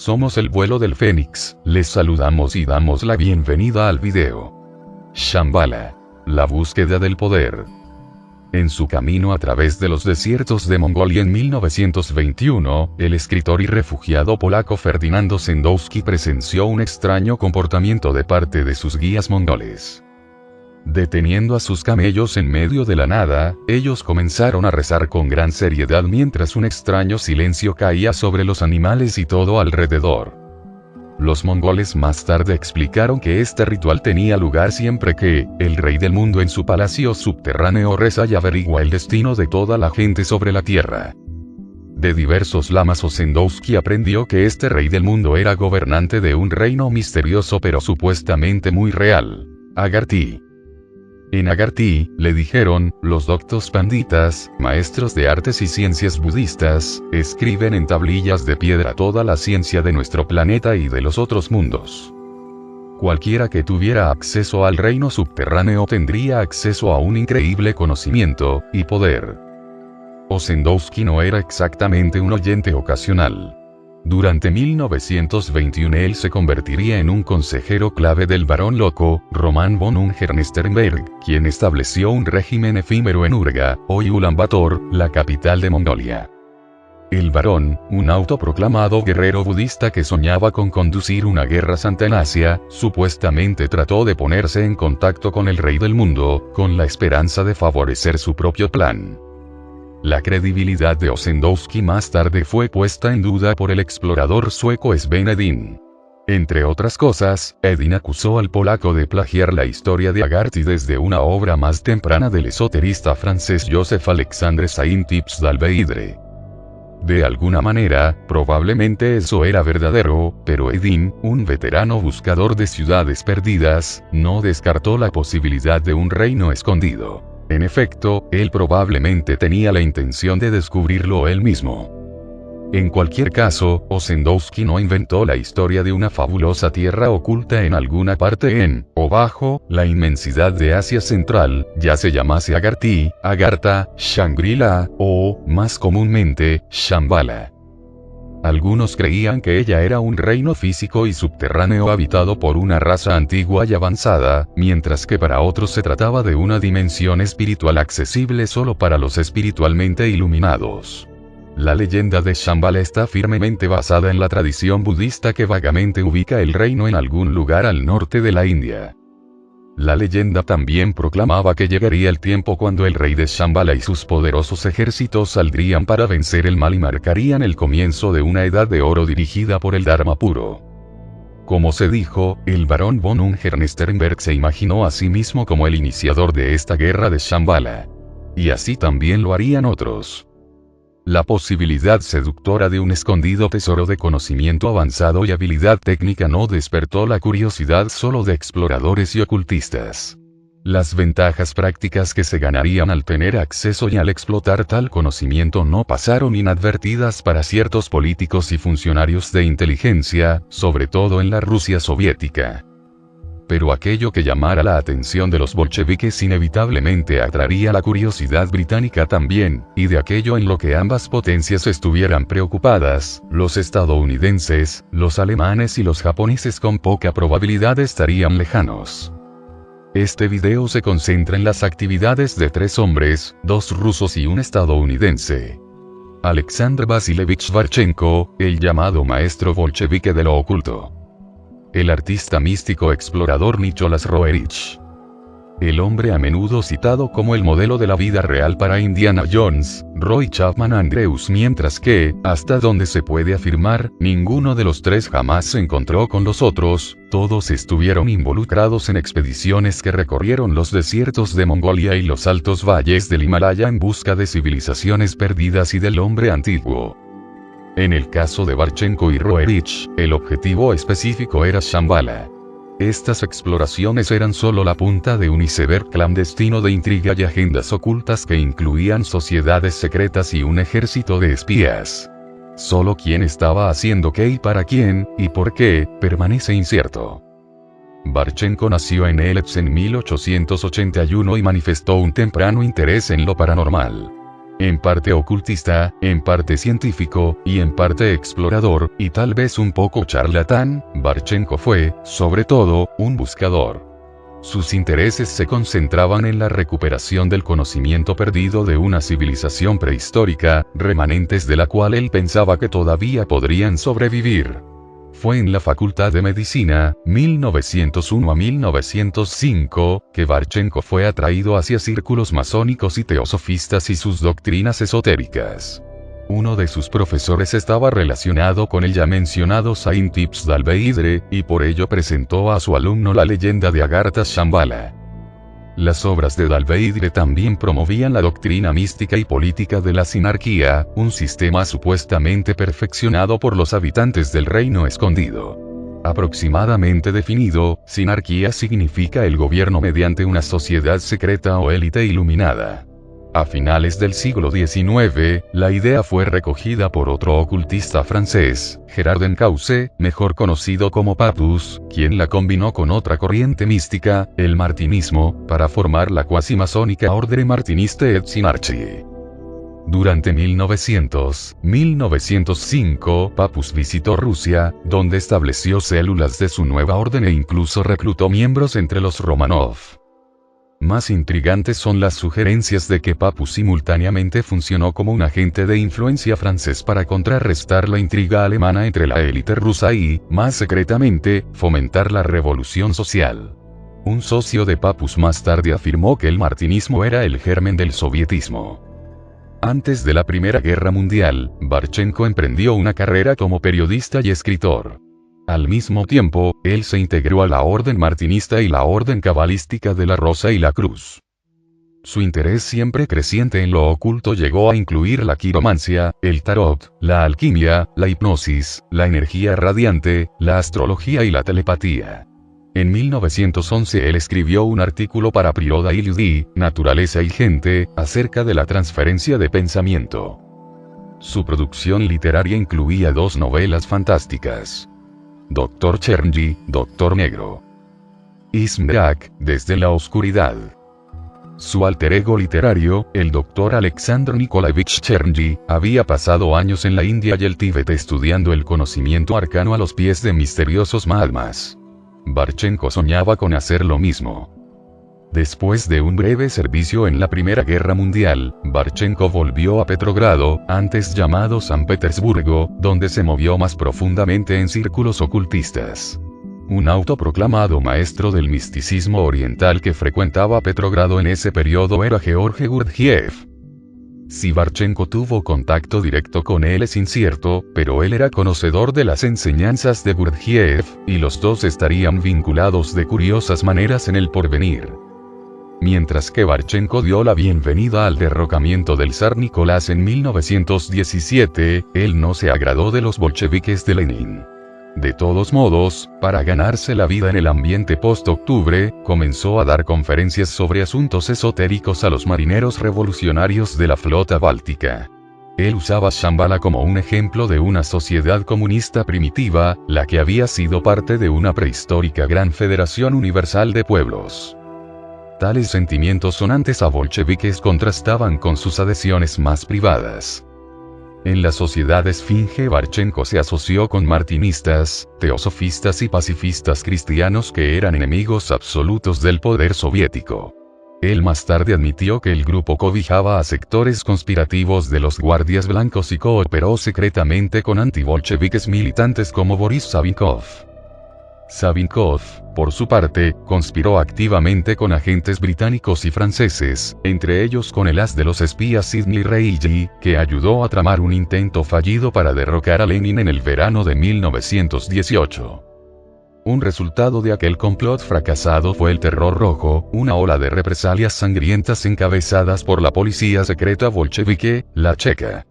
somos el vuelo del Fénix, les saludamos y damos la bienvenida al video. Shambhala. La búsqueda del poder. En su camino a través de los desiertos de Mongolia en 1921, el escritor y refugiado polaco Ferdynando Sendowski presenció un extraño comportamiento de parte de sus guías mongoles. Deteniendo a sus camellos en medio de la nada, ellos comenzaron a rezar con gran seriedad mientras un extraño silencio caía sobre los animales y todo alrededor. Los mongoles más tarde explicaron que este ritual tenía lugar siempre que el rey del mundo en su palacio subterráneo reza y averigua el destino de toda la gente sobre la tierra. De diversos lamas Sendowski aprendió que este rey del mundo era gobernante de un reino misterioso pero supuestamente muy real, Agarthy. En Agarthy, le dijeron, los doctos panditas, maestros de artes y ciencias budistas, escriben en tablillas de piedra toda la ciencia de nuestro planeta y de los otros mundos. Cualquiera que tuviera acceso al reino subterráneo tendría acceso a un increíble conocimiento y poder. Sendowski no era exactamente un oyente ocasional. Durante 1921 él se convertiría en un consejero clave del barón loco, Roman von Ungern-Sternberg, quien estableció un régimen efímero en Urga, hoy Ulan Bator, la capital de Mongolia. El barón, un autoproclamado guerrero budista que soñaba con conducir una guerra santa en Asia, supuestamente trató de ponerse en contacto con el rey del mundo, con la esperanza de favorecer su propio plan. La credibilidad de Sendowski más tarde fue puesta en duda por el explorador sueco Sven Hedin. Entre otras cosas, Hedin acusó al polaco de plagiar la historia de Agarthy desde una obra más temprana del esoterista francés Joseph Alexandre Saint-Hyacinthe. De alguna manera, probablemente eso era verdadero, pero Hedin, un veterano buscador de ciudades perdidas, no descartó la posibilidad de un reino escondido. En efecto, él probablemente tenía la intención de descubrirlo él mismo. En cualquier caso, Sendowski no inventó la historia de una fabulosa tierra oculta en alguna parte en, o bajo, la inmensidad de Asia Central, ya se llamase Agarthy, Agartha, Shangri-La, o, más comúnmente, Shambhala. Algunos creían que ella era un reino físico y subterráneo habitado por una raza antigua y avanzada, mientras que para otros se trataba de una dimensión espiritual accesible solo para los espiritualmente iluminados. La leyenda de Shambhala está firmemente basada en la tradición budista que vagamente ubica el reino en algún lugar al norte de la India. La leyenda también proclamaba que llegaría el tiempo cuando el rey de Shambhala y sus poderosos ejércitos saldrían para vencer el mal y marcarían el comienzo de una edad de oro dirigida por el Dharma puro. Como se dijo, el barón von Ungern-Sternberg se imaginó a sí mismo como el iniciador de esta guerra de Shambhala. Y así también lo harían otros. La posibilidad seductora de un escondido tesoro de conocimiento avanzado y habilidad técnica no despertó la curiosidad solo de exploradores y ocultistas. Las ventajas prácticas que se ganarían al tener acceso y al explotar tal conocimiento no pasaron inadvertidas para ciertos políticos y funcionarios de inteligencia, sobre todo en la Rusia soviética. Pero aquello que llamara la atención de los bolcheviques inevitablemente atraería la curiosidad británica también, y de aquello en lo que ambas potencias estuvieran preocupadas, los estadounidenses, los alemanes y los japoneses con poca probabilidad estarían lejanos. Este video se concentra en las actividades de 3 hombres, 2 rusos y un estadounidense. Alexander Vasilevich Barchenko, el llamado maestro bolchevique de lo oculto. El artista místico explorador Nicholas Roerich. El hombre a menudo citado como el modelo de la vida real para Indiana Jones, Roy Chapman Andrews, mientras que, hasta donde se puede afirmar, ninguno de los 3 jamás se encontró con los otros, todos estuvieron involucrados en expediciones que recorrieron los desiertos de Mongolia y los altos valles del Himalaya en busca de civilizaciones perdidas y del hombre antiguo. En el caso de Barchenko y Roerich, el objetivo específico era Shambhala. Estas exploraciones eran solo la punta de un iceberg clandestino de intriga y agendas ocultas que incluían sociedades secretas y un ejército de espías. Solo quién estaba haciendo qué y para quién, y por qué, permanece incierto. Barchenko nació en Elets en 1881 y manifestó un temprano interés en lo paranormal. En parte ocultista, en parte científico, y en parte explorador, y tal vez un poco charlatán, Barchenko fue, sobre todo, un buscador. Sus intereses se concentraban en la recuperación del conocimiento perdido de una civilización prehistórica, remanentes de la cual él pensaba que todavía podrían sobrevivir. Fue en la Facultad de Medicina, 1901 a 1905, que Barchenko fue atraído hacia círculos masónicos y teosofistas y sus doctrinas esotéricas. Uno de sus profesores estaba relacionado con el ya mencionado Saint Tips d'Alveidre, y por ello presentó a su alumno la leyenda de Agartha Shambhala. Las obras de d'Alveidre también promovían la doctrina mística y política de la sinarquía, un sistema supuestamente perfeccionado por los habitantes del reino escondido. Aproximadamente definido, sinarquía significa el gobierno mediante una sociedad secreta o élite iluminada. A finales del siglo XIX, la idea fue recogida por otro ocultista francés, Gerard Encausse, mejor conocido como Papus, quien la combinó con otra corriente mística, el martinismo, para formar la cuasi-masónica Ordre Martiniste et Sinarchie. Durante 1900-1905, Papus visitó Rusia, donde estableció células de su nueva orden e incluso reclutó miembros entre los Romanov. Más intrigantes son las sugerencias de que Papus simultáneamente funcionó como un agente de influencia francés para contrarrestar la intriga alemana entre la élite rusa y, más secretamente, fomentar la revolución social. Un socio de Papus más tarde afirmó que el martinismo era el germen del sovietismo. Antes de la Primera Guerra Mundial, Barchenko emprendió una carrera como periodista y escritor. Al mismo tiempo, él se integró a la orden martinista y la orden cabalística de la Rosa y la Cruz. Su interés siempre creciente en lo oculto llegó a incluir la quiromancia, el tarot, la alquimia, la hipnosis, la energía radiante, la astrología y la telepatía. En 1911 él escribió un artículo para Priroda y Ljudi, Naturaleza y Gente, acerca de la transferencia de pensamiento. Su producción literaria incluía 2 novelas fantásticas. Dr. Chernyi, Doctor Negro. Ismrak, Desde la Oscuridad. Su alter ego literario, el Dr. Alexander Nikolaevich Chernyi, había pasado años en la India y el Tíbet estudiando el conocimiento arcano a los pies de misteriosos Mahatmas. Barchenko soñaba con hacer lo mismo. Después de un breve servicio en la Primera Guerra Mundial, Barchenko volvió a Petrogrado, antes llamado San Petersburgo, donde se movió más profundamente en círculos ocultistas. Un autoproclamado maestro del misticismo oriental que frecuentaba Petrogrado en ese periodo era George Gurdjieff. Si Barchenko tuvo contacto directo con él es incierto, pero él era conocedor de las enseñanzas de Gurdjieff, y los dos estarían vinculados de curiosas maneras en el porvenir. Mientras que Barchenko dio la bienvenida al derrocamiento del zar Nicolás en 1917, él no se agradó de los bolcheviques de Lenin. De todos modos, para ganarse la vida en el ambiente post-octubre, comenzó a dar conferencias sobre asuntos esotéricos a los marineros revolucionarios de la flota báltica. Él usaba Shambhala como un ejemplo de una sociedad comunista primitiva, la que había sido parte de una prehistórica gran federación universal de pueblos. Tales sentimientos sonantes a bolcheviques contrastaban con sus adhesiones más privadas. En la sociedad esfinge Barchenko se asoció con martinistas, teosofistas y pacifistas cristianos que eran enemigos absolutos del poder soviético. Él más tarde admitió que el grupo cobijaba a sectores conspirativos de los guardias blancos y cooperó secretamente con antibolcheviques militantes como Boris Savinkov. Savinkov, por su parte, conspiró activamente con agentes británicos y franceses, entre ellos con el as de los espías Sidney Reilly, que ayudó a tramar un intento fallido para derrocar a Lenin en el verano de 1918. Un resultado de aquel complot fracasado fue el Terror Rojo, una ola de represalias sangrientas encabezadas por la policía secreta bolchevique, la Checa.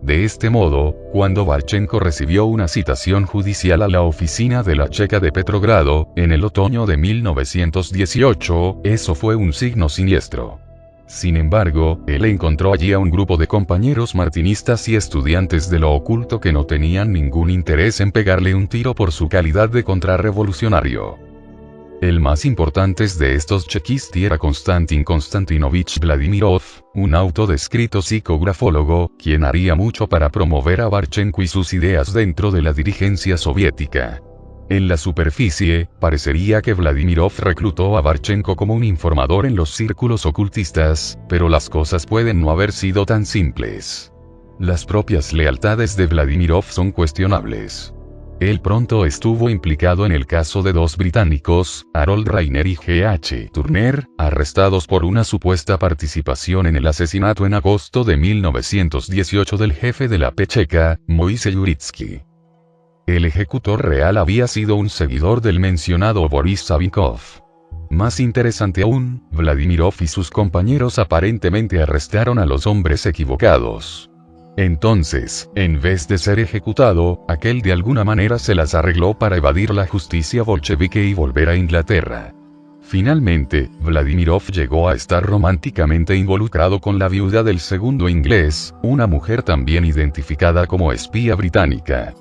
De este modo, cuando Barchenko recibió una citación judicial a la oficina de la Checa de Petrogrado, en el otoño de 1918, eso fue un signo siniestro. Sin embargo, él encontró allí a un grupo de compañeros martinistas y estudiantes de lo oculto que no tenían ningún interés en pegarle un tiro por su calidad de contrarrevolucionario. El más importante de estos chekisti era Konstantin Konstantinovich Vladimirov, un autodescrito psicografólogo, quien haría mucho para promover a Barchenko y sus ideas dentro de la dirigencia soviética. En la superficie, parecería que Vladimirov reclutó a Barchenko como un informador en los círculos ocultistas, pero las cosas pueden no haber sido tan simples. Las propias lealtades de Vladimirov son cuestionables. Él pronto estuvo implicado en el caso de dos británicos, Harold Rainer y G.H. Turner, arrestados por una supuesta participación en el asesinato en agosto de 1918 del jefe de la P checa, Moise Yuritsky. El ejecutor real había sido un seguidor del mencionado Boris Savinkov. Más interesante aún, Vladimirov y sus compañeros aparentemente arrestaron a los hombres equivocados. Entonces, en vez de ser ejecutado, aquel de alguna manera se las arregló para evadir la justicia bolchevique y volver a Inglaterra. Finalmente, Vladimirov llegó a estar románticamente involucrado con la viuda del segundo inglés, una mujer también identificada como espía británica.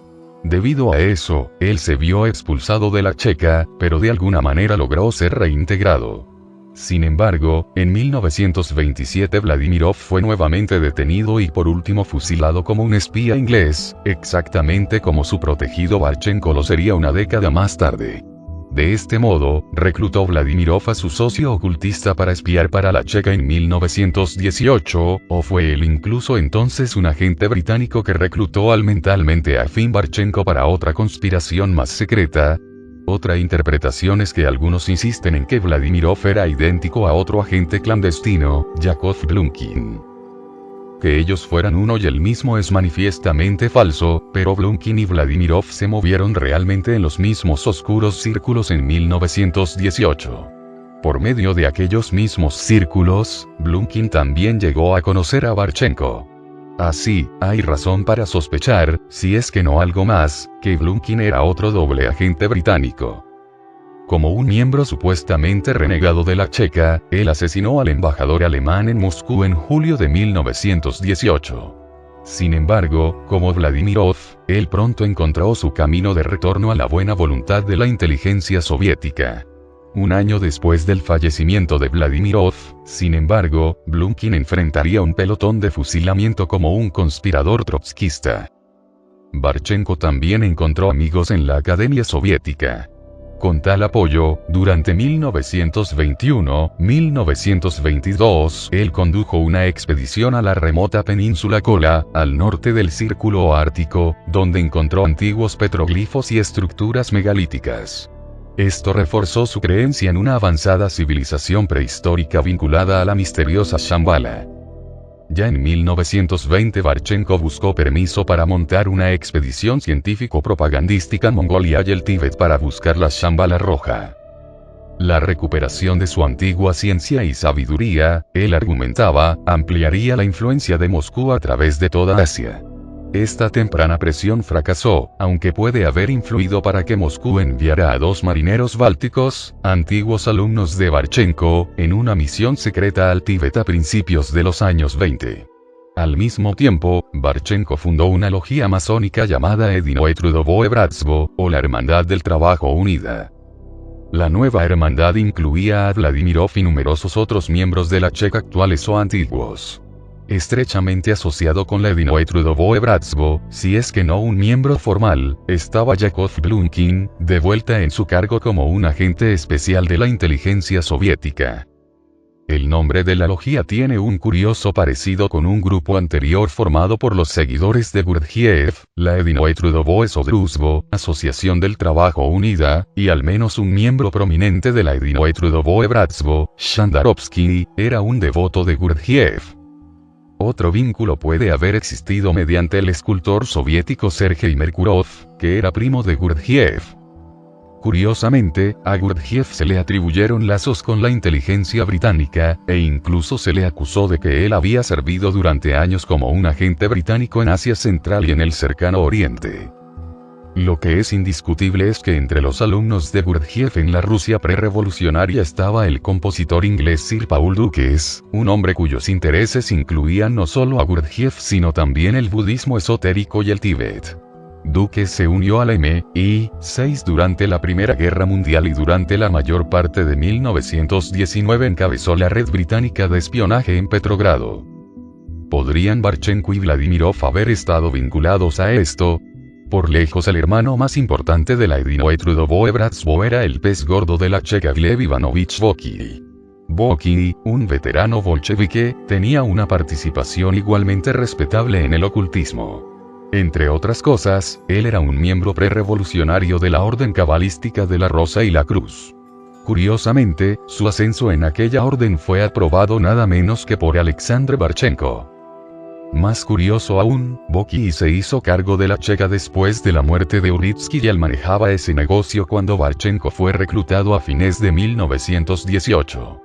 Debido a eso, él se vio expulsado de la Checa, pero de alguna manera logró ser reintegrado. Sin embargo, en 1927 Vladimirov fue nuevamente detenido y por último fusilado como un espía inglés, exactamente como su protegido Barchenko lo sería una década más tarde. De este modo, reclutó Vladimirov a su socio ocultista para espiar para la Checa en 1918, o fue él incluso entonces un agente británico que reclutó al mentalmente afín Barchenko para otra conspiración más secreta. Otra interpretación es que algunos insisten en que Vladimirov era idéntico a otro agente clandestino, Yakov Blumkin. Que ellos fueran uno y el mismo es manifiestamente falso, pero Blumkin y Vladimirov se movieron realmente en los mismos oscuros círculos en 1918. Por medio de aquellos mismos círculos, Blumkin también llegó a conocer a Barchenko. Así, hay razón para sospechar, si es que no algo más, que Blumkin era otro doble agente británico. Como un miembro supuestamente renegado de la Checa, él asesinó al embajador alemán en Moscú en julio de 1918. Sin embargo, como Vladimirov, él pronto encontró su camino de retorno a la buena voluntad de la inteligencia soviética. Un año después del fallecimiento de Vladimirov, sin embargo, Blumkin enfrentaría un pelotón de fusilamiento como un conspirador trotskista. Barchenko también encontró amigos en la Academia Soviética. Con tal apoyo, durante 1921-1922, él condujo una expedición a la remota península Kola, al norte del Círculo Ártico, donde encontró antiguos petroglifos y estructuras megalíticas. Esto reforzó su creencia en una avanzada civilización prehistórica vinculada a la misteriosa Shambhala. Ya en 1920 Barchenko buscó permiso para montar una expedición científico-propagandística en Mongolia y el Tíbet para buscar la Shambhala roja. La recuperación de su antigua ciencia y sabiduría, él argumentaba, ampliaría la influencia de Moscú a través de toda Asia. Esta temprana presión fracasó, aunque puede haber influido para que Moscú enviara a dos marineros bálticos, antiguos alumnos de Barchenko, en una misión secreta al Tíbet a principios de los años 20. Al mismo tiempo, Barchenko fundó una logia masónica llamada Edinoe Trudovoe Bratstvo, o la Hermandad del Trabajo Unida. La nueva hermandad incluía a Vladimirov y numerosos otros miembros de la Checa actuales o antiguos. Estrechamente asociado con la Edinoe Trudovoe Bratstvo, si es que no un miembro formal, estaba Yakov Blumkin, de vuelta en su cargo como un agente especial de la inteligencia soviética. El nombre de la logia tiene un curioso parecido con un grupo anterior formado por los seguidores de Gurdjieff, la Edinoe Trudovoe Sodruzhstvo, Asociación del Trabajo Unida, y al menos un miembro prominente de la Edinoe Trudovoe Bratstvo, Shandarovsky, era un devoto de Gurdjieff. Otro vínculo puede haber existido mediante el escultor soviético Sergei Merkurov, que era primo de Gurdjieff. Curiosamente, a Gurdjieff se le atribuyeron lazos con la inteligencia británica, e incluso se le acusó de que él había servido durante años como un agente británico en Asia Central y en el Cercano Oriente. Lo que es indiscutible es que entre los alumnos de Gurdjieff en la Rusia prerevolucionaria estaba el compositor inglés Sir Paul Duques, un hombre cuyos intereses incluían no solo a Gurdjieff sino también el budismo esotérico y el Tíbet. Duque se unió a la MI6 durante la Primera Guerra Mundial y durante la mayor parte de 1919 encabezó la red británica de espionaje en Petrogrado. ¿Podrían Barchenko y Vladímirov haber estado vinculados a esto? Por lejos el hermano más importante de la Edinoe Trudovoe Bratstvo era el pez gordo de la checa Gleb Ivanovich Boki. Boki, un veterano bolchevique, tenía una participación igualmente respetable en el ocultismo. Entre otras cosas, él era un miembro prerevolucionario de la Orden Cabalística de la Rosa y la Cruz. Curiosamente, su ascenso en aquella orden fue aprobado nada menos que por Alexander Barchenko. Más curioso aún, Boki se hizo cargo de la checa después de la muerte de Uritsky y él manejaba ese negocio cuando Barchenko fue reclutado a fines de 1918.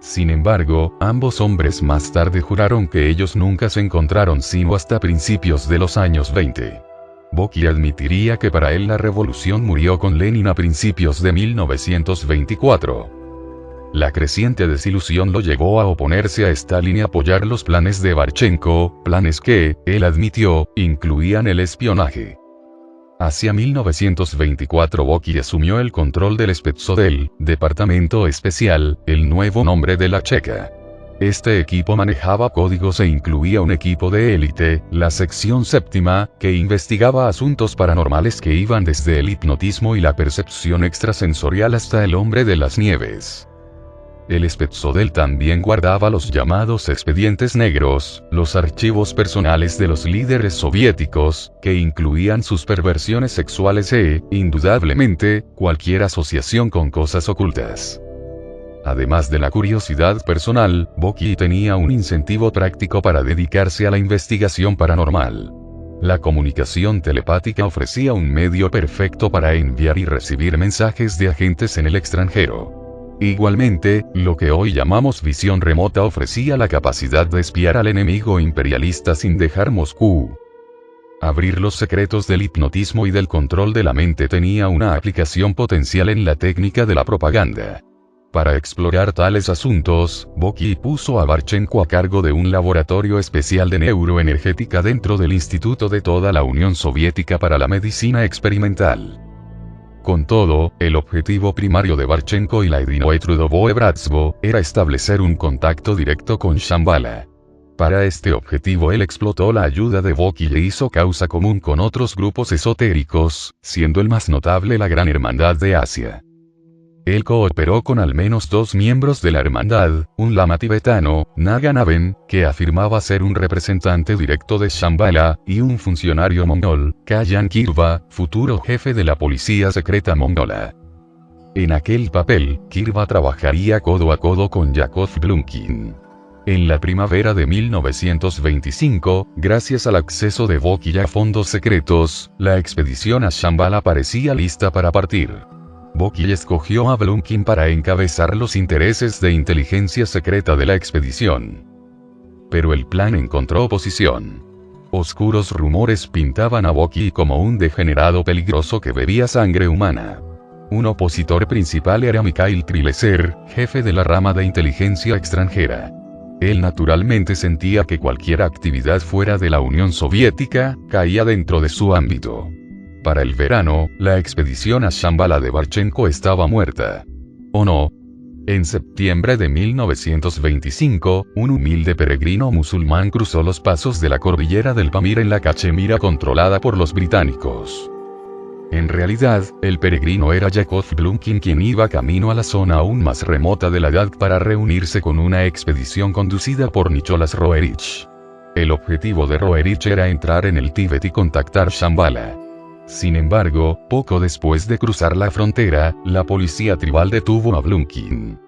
Sin embargo, ambos hombres más tarde juraron que ellos nunca se encontraron sino hasta principios de los años 20. Boki admitiría que para él la revolución murió con Lenin a principios de 1924. La creciente desilusión lo llevó a oponerse a Stalin y apoyar los planes de Barchenko, planes que, él admitió, incluían el espionaje. Hacia 1924 Boki asumió el control del Spetsnaz, Departamento Especial, el nuevo nombre de la Checa. Este equipo manejaba códigos e incluía un equipo de élite, la sección séptima, que investigaba asuntos paranormales que iban desde el hipnotismo y la percepción extrasensorial hasta el hombre de las nieves. El Spetsnaz también guardaba los llamados expedientes negros, los archivos personales de los líderes soviéticos, que incluían sus perversiones sexuales e, indudablemente, cualquier asociación con cosas ocultas. Además de la curiosidad personal, Boki tenía un incentivo práctico para dedicarse a la investigación paranormal. La comunicación telepática ofrecía un medio perfecto para enviar y recibir mensajes de agentes en el extranjero. Igualmente, lo que hoy llamamos visión remota ofrecía la capacidad de espiar al enemigo imperialista sin dejar Moscú. Abrir los secretos del hipnotismo y del control de la mente tenía una aplicación potencial en la técnica de la propaganda. Para explorar tales asuntos, Boki puso a Barchenko a cargo de un laboratorio especial de neuroenergética dentro del Instituto de toda la Unión Soviética para la Medicina Experimental. Con todo, el objetivo primario de Barchenko y la Edinoe Trudovoe Bratstvo era establecer un contacto directo con Shambhala. Para este objetivo él explotó la ayuda de Boki e hizo causa común con otros grupos esotéricos, siendo el más notable la Gran Hermandad de Asia. Él cooperó con al menos 2 miembros de la hermandad, un lama tibetano, Naganaben, que afirmaba ser un representante directo de Shambhala, y un funcionario mongol, Kayan Kirva, futuro jefe de la policía secreta mongola. En aquel papel, Kirva trabajaría codo a codo con Yakov Blumkin. En la primavera de 1925, gracias al acceso de Boki a fondos secretos, la expedición a Shambhala parecía lista para partir. Boki escogió a Blumkin para encabezar los intereses de inteligencia secreta de la expedición. Pero el plan encontró oposición. Oscuros rumores pintaban a Boki como un degenerado peligroso que bebía sangre humana. Un opositor principal era Mikhail Trileser, jefe de la rama de inteligencia extranjera. Él naturalmente sentía que cualquier actividad fuera de la Unión Soviética caía dentro de su ámbito. Para el verano, la expedición a Shambhala de Barchenko estaba muerta. ¿O no? En septiembre de 1925, un humilde peregrino musulmán cruzó los pasos de la cordillera del Pamir en la Cachemira controlada por los británicos. En realidad, el peregrino era Yakov Blumkin, quien iba camino a la zona aún más remota de Ladakh para reunirse con una expedición conducida por Nicholas Roerich. El objetivo de Roerich era entrar en el Tíbet y contactar Shambhala. Sin embargo, poco después de cruzar la frontera, la policía tribal detuvo a Blumkin.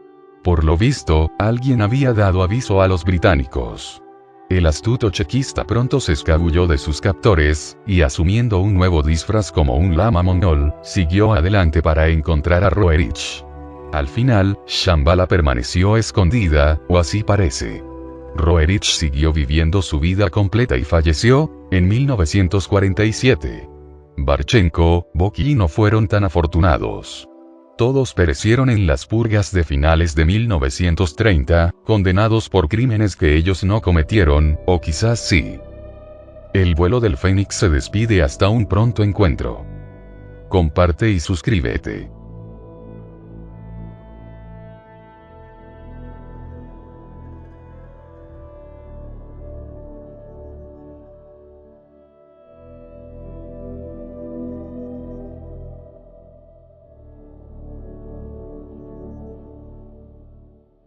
Por lo visto, alguien había dado aviso a los británicos. El astuto chequista pronto se escabulló de sus captores, y asumiendo un nuevo disfraz como un lama mongol, siguió adelante para encontrar a Roerich. Al final, Shambhala permaneció escondida, o así parece. Roerich siguió viviendo su vida completa y falleció en 1947. Barchenko, Boki no fueron tan afortunados. Todos perecieron en las purgas de finales de 1930, condenados por crímenes que ellos no cometieron, o quizás sí. El vuelo del Fénix se despide hasta un pronto encuentro. Comparte y suscríbete.